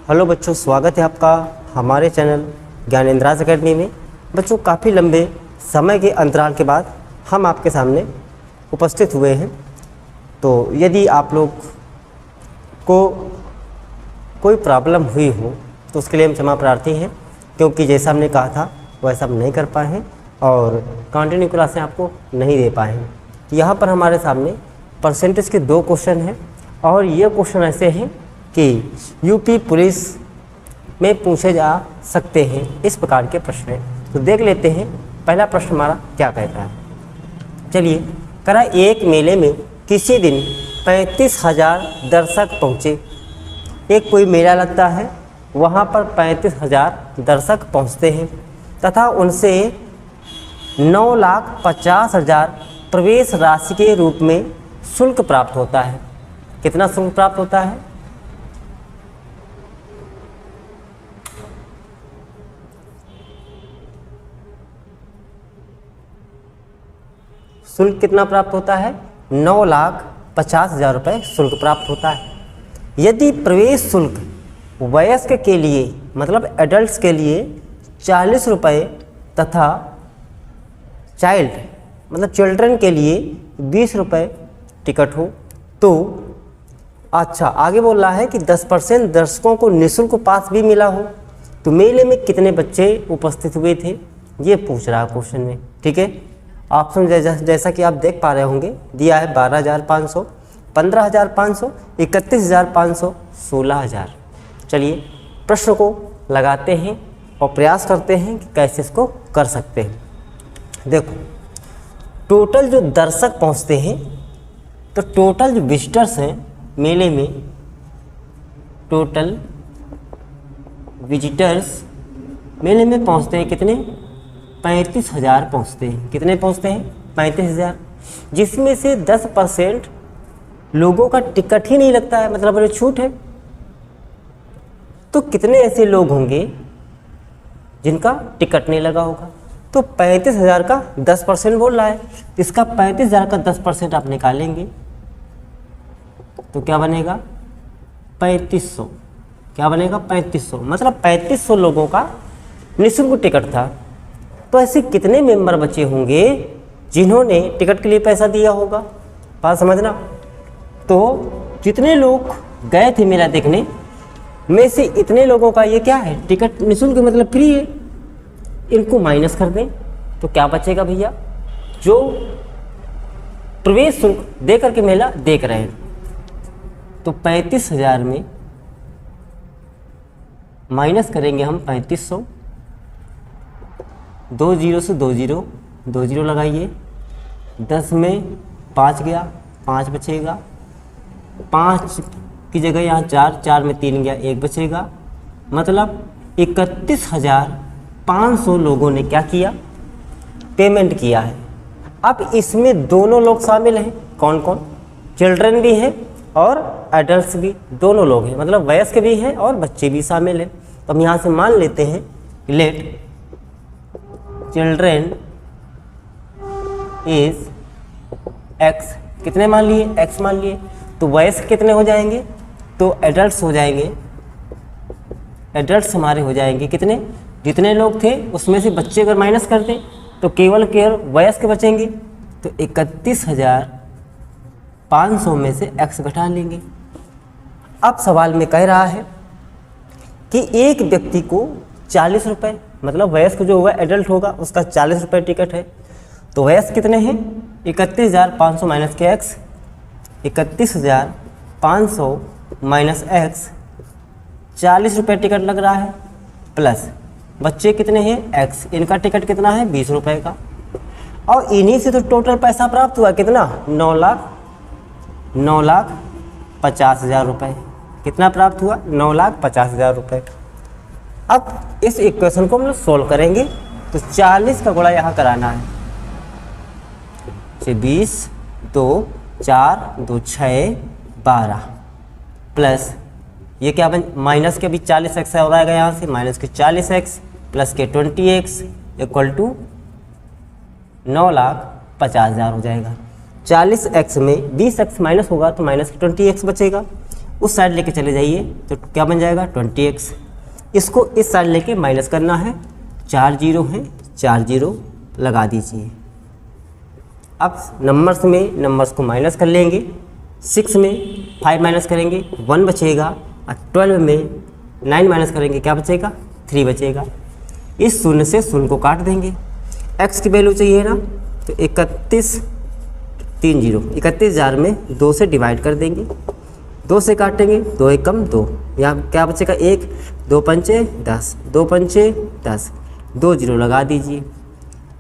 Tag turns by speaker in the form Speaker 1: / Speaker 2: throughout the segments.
Speaker 1: Hello बच्चों, स्वागत है आपका हमारे चैनल ज्ञानेंद्राज अकेडमी में। बच्चों, काफ़ी लंबे समय के अंतराल के बाद हम आपके सामने उपस्थित हुए हैं। तो यदि आप लोग को कोई प्रॉब्लम हुई हो तो उसके लिए हम क्षमा प्रार्थी हैं, क्योंकि जैसा हमने कहा था वैसा हम नहीं कर पाए हैं और कंटिन्यू क्लासें आपको नहीं दे पाए हैं। यहाँ पर हमारे सामने परसेंटेज के 2 क्वेश्चन हैं और ये क्वेश्चन ऐसे हैं कि यूपी पुलिस में पूछे जा सकते हैं, इस प्रकार के प्रश्न हैं। तो देख लेते हैं पहला प्रश्न हमारा क्या कहता है। चलिए, करा एक मेले में किसी दिन 35,000 दर्शक पहुँचे। एक कोई मेला लगता है, वहाँ पर 35,000 दर्शक पहुँचते हैं तथा उनसे 9,50,000 प्रवेश राशि के रूप में शुल्क प्राप्त होता है। कितना शुल्क प्राप्त होता है? शुल्क कितना प्राप्त होता है? 9,50,000 रुपये शुल्क प्राप्त होता है। यदि प्रवेश शुल्क वयस्क के लिए मतलब एडल्ट्स के लिए 40 रुपये तथा चाइल्ड मतलब चिल्ड्रन के लिए 20 रुपये टिकट हो तो अच्छा, आगे बोल रहा है कि 10% दर्शकों को निःशुल्क पास भी मिला हो तो मेले में कितने बच्चे उपस्थित हुए थे, ये पूछ रहा है क्वेश्चन में। ठीक है, ऑप्शन जैसा कि आप देख पा रहे होंगे दिया है 12,500, 15,500, 31,500, 16,000। चलिए प्रश्न को लगाते हैं और प्रयास करते हैं कि कैसे इसको कर सकते हैं। देखो, टोटल जो दर्शक पहुंचते हैं, तो टोटल जो विजिटर्स हैं मेले में, टोटल विजिटर्स मेले में पहुंचते हैं कितने? 35,000 पहुँचते हैं। कितने पहुँचते हैं? 35,000, जिसमें से 10% लोगों का टिकट ही नहीं लगता है, मतलब अरे छूट है। तो कितने ऐसे लोग होंगे जिनका टिकट नहीं लगा होगा? तो 35,000 का 10% बोल रहा है, इसका 35,000 का 10% आप निकालेंगे तो क्या बनेगा? 3500। क्या बनेगा? 3500। मतलब 3500 लोगों का निःशुल्क टिकट था। तो ऐसे कितने मेंबर बचे होंगे जिन्होंने टिकट के लिए पैसा दिया होगा? बात समझना। तो जितने लोग गए थे मेला देखने में से इतने लोगों का ये क्या है? टिकट निःशुल्क मतलब फ्री है। इनको माइनस कर दें तो क्या बचेगा भैया? जो प्रवेश शुल्क दे करके मेला देख रहे हैं, तो 35,000 में माइनस करेंगे हम 3500। 2 0 से 2 0, 2 0 लगाइए। 10 में 5 गया, 5 बचेगा। 5 की जगह यहाँ 4, 4 में 3 गया, 1 बचेगा। मतलब 31,500 लोगों ने क्या किया? पेमेंट किया है। अब इसमें दोनों लोग शामिल हैं। कौन कौन? चिल्ड्रन भी हैं और एडल्ट्स भी, दोनों लोग हैं, मतलब वयस्क भी हैं और बच्चे भी शामिल हैं। तो हम यहाँ से मान लेते हैं लेट चिल्ड्रेन इज x। कितने मान लिए? x मान लिए। तो वयस्क कितने हो जाएंगे? तो एडल्ट्स हो जाएंगे। एडल्ट्स हमारे हो जाएंगे कितने? जितने लोग थे उसमें से बच्चे अगर माइनस कर दें तो केवल वयस्क बचेंगे। तो 31,500 में से x घटा लेंगे। अब सवाल में कह रहा है कि एक व्यक्ति को 40 रुपये, मतलब वयस्क जो होगा एडल्ट होगा उसका 40 रुपये टिकट है। तो वयस्क कितने हैं? 31,500 माइनस के x, 31,500 माइनस x, 40 रुपये टिकट लग रहा है, प्लस बच्चे कितने हैं? x, इनका टिकट कितना है? 20 रुपये का। और इन्हीं से तो टोटल पैसा प्राप्त हुआ कितना? 9,50,000 रुपये। कितना प्राप्त हुआ? 9,50,000 रुपये। अब इस इक्वेशन को हम लोग सोल्व करेंगे तो 40 का गुणा यहाँ कराना है। 20, 2, 4, 2, 6, 12 प्लस ये क्या बन, माइनस के भी 40x हो जाएगा यहाँ से, माइनस के 40x प्लस के 20x इक्वल टू 9,50,000 हो जाएगा। 40x में 20x माइनस होगा तो माइनस के 20x बचेगा। उस साइड लेके चले जाइए तो क्या बन जाएगा 20x। इसको इस साइड लेके माइनस करना है, 4 जीरो हैं, 4 जीरो लगा दीजिए। अब नंबर्स को माइनस कर लेंगे। 6 में 5 माइनस करेंगे 1 बचेगा, और 12 में 9 माइनस करेंगे क्या बचेगा 3 बचेगा। इस शून्य से शून्य को काट देंगे। x की वैल्यू चाहिए ना, तो 31,000 में 2 से डिवाइड कर देंगे, 2 से काटेंगे, 2 एक कम 2, यहाँ क्या बचेगा 1, 2 पंचे 10, 2 पंचे 10, 2 जीरो लगा दीजिए।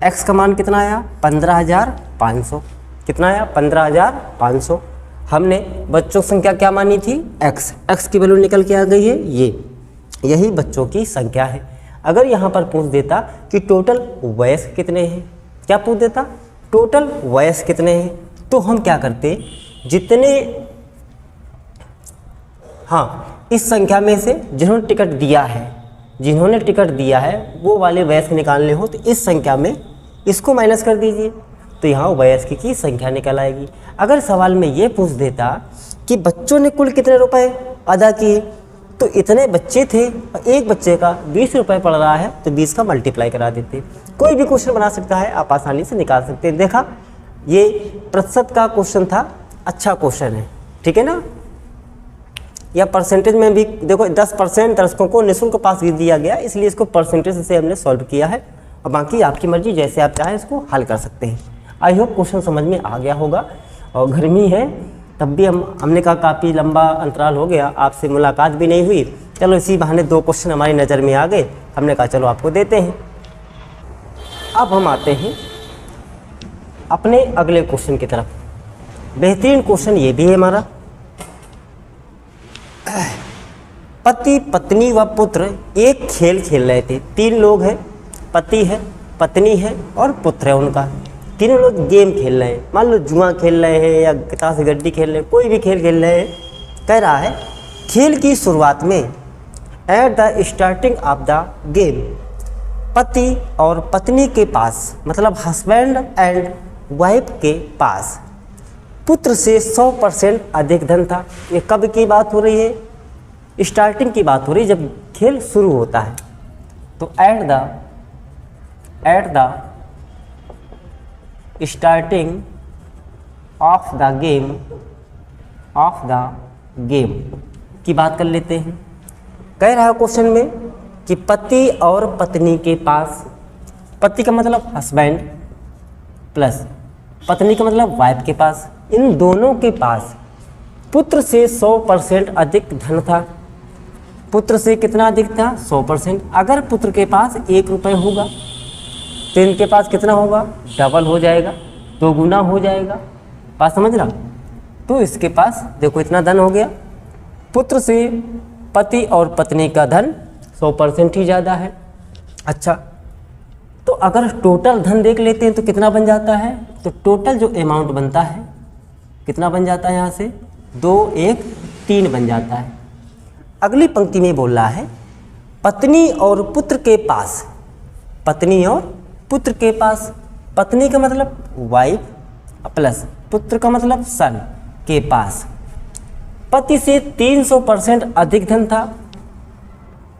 Speaker 1: x का मान कितना आया 15,500। कितना आया 15,500। हमने बच्चों की संख्या क्या मानी थी x की वैल्यू निकल के आ गई है यही बच्चों की संख्या है। अगर यहाँ पर पूछ देता कि टोटल वयस्क कितने हैं, क्या पूछ देता टोटल वयस्क कितने हैं, तो हम क्या करते जितने इस संख्या में से जिन्होंने टिकट दिया है वो वाले वयस्क निकालने हो तो इस संख्या में इसको माइनस कर दीजिए, तो यहाँ वयस्क की संख्या निकल आएगी। अगर सवाल में ये पूछ देता कि बच्चों ने कुल कितने रुपए अदा किए, तो इतने बच्चे थे और एक बच्चे का 20 रुपये पड़ रहा है तो 20 का मल्टीप्लाई करा देते। कोई भी क्वेश्चन बना सकता है, आप आसानी से निकाल सकते हैं। देखा ये प्रतिशत का क्वेश्चन था, अच्छा क्वेश्चन है, ठीक है ना। या परसेंटेज में भी देखो 10% दर्शकों को निःशुल्क पास दिया गया, इसलिए इसको परसेंटेज से हमने सॉल्व किया है, और बाकी आपकी मर्जी जैसे आप चाहें इसको हल कर सकते हैं। आई होप क्वेश्चन समझ में आ गया होगा। और गर्मी है तब भी हमने कहा काफ़ी लंबा अंतराल हो गया, आपसे मुलाकात भी नहीं हुई, चलो इसी बहाने 2 क्वेश्चन हमारी नज़र में आ गए, हमने कहा चलो आपको देते हैं। अब हम आते हैं अपने अगले क्वेश्चन की तरफ। बेहतरीन क्वेश्चन ये भी है हमारा। पति पत्नी व पुत्र एक खेल खेल रहे थे। 3 लोग हैं, पति है, पत्नी है और पुत्र है उनका। तीनों लोग गेम खेल रहे हैं, मान लो जुआ खेल रहे हैं या ताश गड्डी खेल रहे हैं, कोई भी खेल खेल रहे हैं। कह रहा है खेल की शुरुआत में at the starting of the game पति और पत्नी के पास, मतलब हस्बैंड एंड वाइफ के पास पुत्र से 100% अधिक धन था। ये कब की बात हो रही है, स्टार्टिंग की बात हो रही है, जब खेल शुरू होता है। तो at the starting of the game की बात कर लेते हैं। कह रहा है क्वेश्चन में कि पति और पत्नी के पास, पति का मतलब हस्बैंड प्लस पत्नी का मतलब वाइफ के पास, इन दोनों के पास पुत्र से 100% अधिक धन था। पुत्र से कितना अधिक था 100%। अगर पुत्र के पास 1 रुपये होगा तो इनके पास कितना होगा, डबल हो जाएगा, 2 गुना हो जाएगा। बात समझ रहा। तो इसके पास देखो इतना धन हो गया। पुत्र से पति और पत्नी का धन 100% ही ज़्यादा है। अच्छा, तो अगर टोटल धन देख लेते हैं तो कितना बन जाता है, तो टोटल जो अमाउंट बनता है कितना बन जाता है, यहाँ से 2 1 3 बन जाता है। अगली पंक्ति में बोल रहा है पत्नी और पुत्र के पास, पत्नी और पुत्र के पास, पत्नी का मतलब वाइफ प्लस पुत्र का मतलब सन के पास पति से 300% अधिक धन था।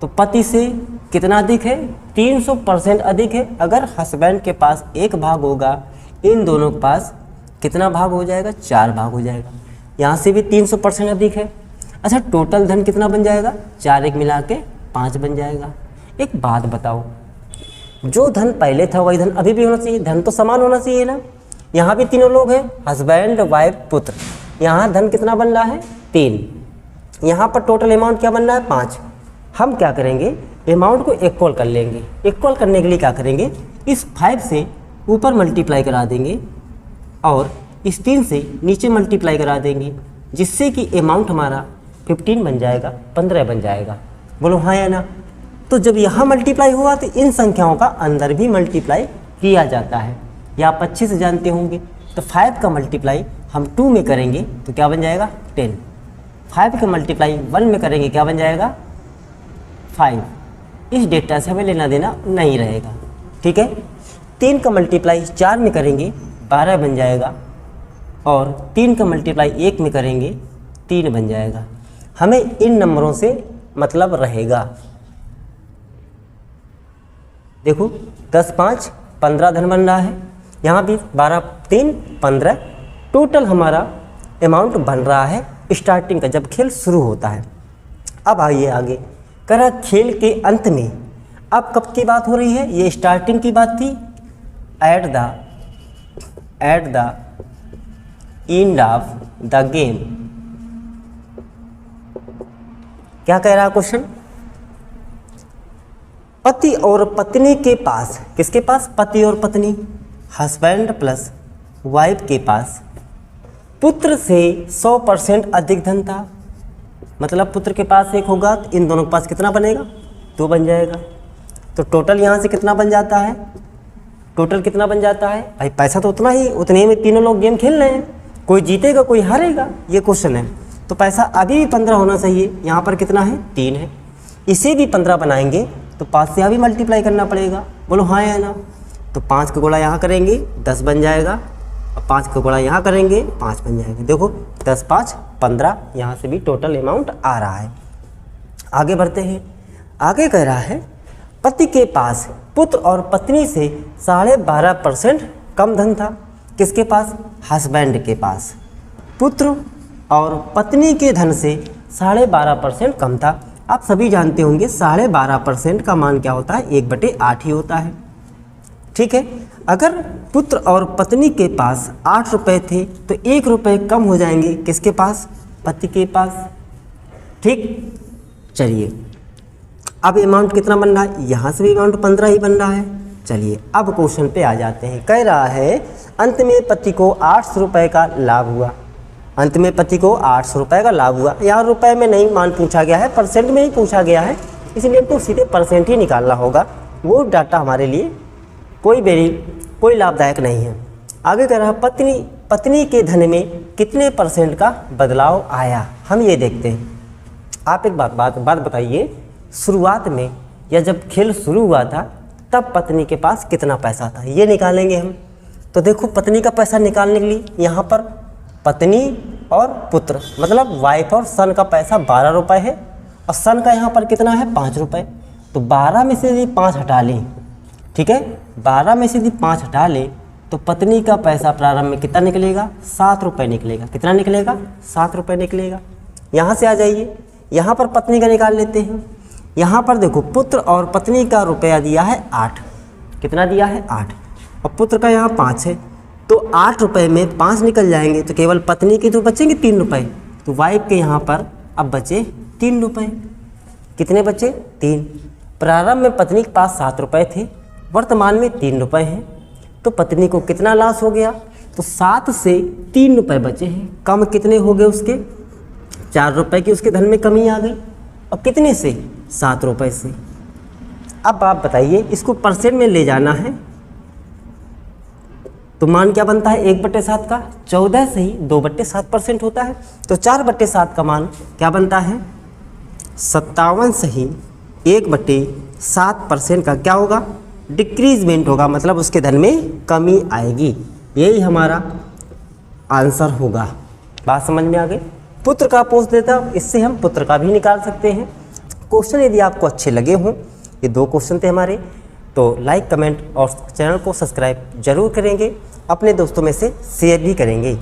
Speaker 1: तो पति से कितना अधिक है, 300% अधिक है। अगर हस्बैंड के पास 1 भाग होगा, इन दोनों के पास कितना भाग हो जाएगा, 4 भाग हो जाएगा। यहाँ से भी 300% अधिक है। अच्छा, टोटल धन कितना बन जाएगा, 4 1 मिला के 5 बन जाएगा। एक बात बताओ, जो धन पहले था वही धन अभी भी होना चाहिए, धन तो समान होना चाहिए ना। यहाँ भी तीनों लोग हैं, हस्बैंड वाइफ पुत्र। यहाँ धन कितना बन रहा है 3, यहाँ पर टोटल अमाउंट क्या बन रहा है 5। हम क्या करेंगे, अमाउंट को इक्वल कर लेंगे। इक्वल करने के लिए क्या करेंगे, इस 5 से ऊपर मल्टीप्लाई करा देंगे और इस 3 से नीचे मल्टीप्लाई करा देंगे, जिससे कि अमाउंट हमारा 15 बन जाएगा, 15 बन जाएगा। बोलो हाँ या ना। तो जब यहाँ मल्टीप्लाई हुआ तो इन संख्याओं का अंदर भी मल्टीप्लाई किया जाता है, या आप अच्छे से जानते होंगे। तो 5 का मल्टीप्लाई हम 2 में करेंगे तो क्या बन जाएगा 10। 5 का मल्टीप्लाई 1 में करेंगे क्या बन जाएगा 5। इस डेटा से हमें लेना देना नहीं रहेगा, ठीक है। 3 का मल्टीप्लाई 4 में करेंगे 12 बन जाएगा, और 3 का मल्टीप्लाई 1 में करेंगे 3 बन जाएगा। हमें इन नंबरों से मतलब रहेगा। देखो 10 5 15 धन बन रहा है, यहाँ भी 12 3 15, टोटल हमारा अमाउंट बन रहा है स्टार्टिंग का, जब खेल शुरू होता है। अब आइए आगे, करा खेल के अंत में, अब कब की बात हो रही है, ये स्टार्टिंग की बात थी। At the end of the game, क्या कह रहा है क्वेश्चन, पति और पत्नी के पास, किसके पास, पति और पत्नी, हस्बैंड प्लस वाइफ के पास पुत्र से 100% अधिक धन था। मतलब पुत्र के पास 1 होगा तो इन दोनों के पास कितना बनेगा, 2 बन जाएगा। तो टोटल यहाँ से कितना बन जाता है, टोटल कितना बन जाता है भाई, पैसा तो उतना ही, उतने में तीनों लोग गेम खेल रहे हैं, कोई जीतेगा कोई हारेगा, ये क्वेश्चन है। तो पैसा अभी भी 15 होना चाहिए, यहाँ पर कितना है, 3 है। इसे भी 15 बनाएंगे तो 5 से अभी मल्टीप्लाई करना पड़ेगा, बोलो हाँ या ना। तो 5 का गुणा यहाँ करेंगे 10 बन जाएगा, और 5 का गुणा यहाँ करेंगे 5 बन जाएगा। देखो 10 5 15, यहाँ से भी टोटल अमाउंट आ रहा है। आगे बढ़ते हैं, आगे कह रहा है पति के पास पुत्र और पत्नी से 12.5% कम धन था। किसके पास, हस्बैंड के पास। पुत्र और पत्नी के धन से 12.5% कम था। आप सभी जानते होंगे 12.5% का मान क्या होता है, 1/8 ही होता है। ठीक है, अगर पुत्र और पत्नी के पास 8 रुपये थे तो 1 रुपये कम हो जाएंगे, किसके पास, पति के पास। ठीक, चलिए अब अमाउंट कितना बन रहा है, यहाँ से भी अमाउंट 15 ही बन रहा है। चलिए अब क्वेश्चन पे आ जाते हैं। कह रहा है अंत में पति को 800 रुपये का लाभ हुआ। अंत में पति को 800 रुपये का लाभ हुआ। यहाँ रुपए में नहीं मान पूछा गया है, परसेंट में ही पूछा गया है, इसलिए तो सीधे परसेंट ही निकालना होगा। वो डाटा हमारे लिए कोई लाभदायक नहीं है। आगे कह रहा है पत्नी के धन में कितने % का बदलाव आया, हम ये देखते हैं। आप एक बात बताइए, शुरुआत में या जब खेल शुरू हुआ था तब पत्नी के पास कितना पैसा था, ये निकालेंगे हम। तो देखो पत्नी का पैसा निकालने के लिए यहाँ पर पत्नी और पुत्र मतलब वाइफ और सन का पैसा 12 रुपये है, और सन का यहाँ पर कितना है, 5 रुपये। तो 12 में से यदि 5 हटा लें, ठीक है, 12 में से यदि 5 हटा लें तो पत्नी का पैसा प्रारंभ में कितना निकलेगा, 7 रुपये निकलेगा। कितना निकलेगा, 7 रुपये निकलेगा। यहाँ से आ जाइए, यहाँ पर पत्नी का निकाल लेते हैं। यहाँ पर देखो पुत्र और पत्नी का रुपया दिया है 8, कितना दिया है, 8, और पुत्र का यहाँ 5 है। तो 8 रुपये में 5 निकल जाएंगे तो केवल पत्नी के तो बचेंगे 3 रुपये। तो वाइफ के यहाँ पर अब बचे 3 रुपये। कितने बचे, 3। प्रारंभ में पत्नी के पास 7 रुपये थे, वर्तमान में 3 रुपये हैं। तो पत्नी को कितना लॉस हो गया, तो 7 से 3 रुपये बचे हैं। कम कितने हो गए उसके, 4 रुपये की उसके धन में कमी आ गई। और कितने से, 7 रुपये से। अब आप बताइए, इसको परसेंट में ले जाना है तो मान क्या बनता है, 1/7 का 14 से ही 2/7% होता है। तो 4/7 का मान क्या बनता है, 57 से ही 1/7% का क्या होगा, डिक्रीजमेंट होगा, मतलब उसके धन में कमी आएगी। यही हमारा आंसर होगा। बात समझ में आ गई। पुत्र का पूछ देता, इससे हम पुत्र का भी निकाल सकते हैं। क्वेश्चन यदि आपको अच्छे लगे हों, ये 2 क्वेश्चन थे हमारे, तो लाइक कमेंट और चैनल को सब्सक्राइब जरूर करेंगे, अपने दोस्तों में से शेयर भी करेंगे।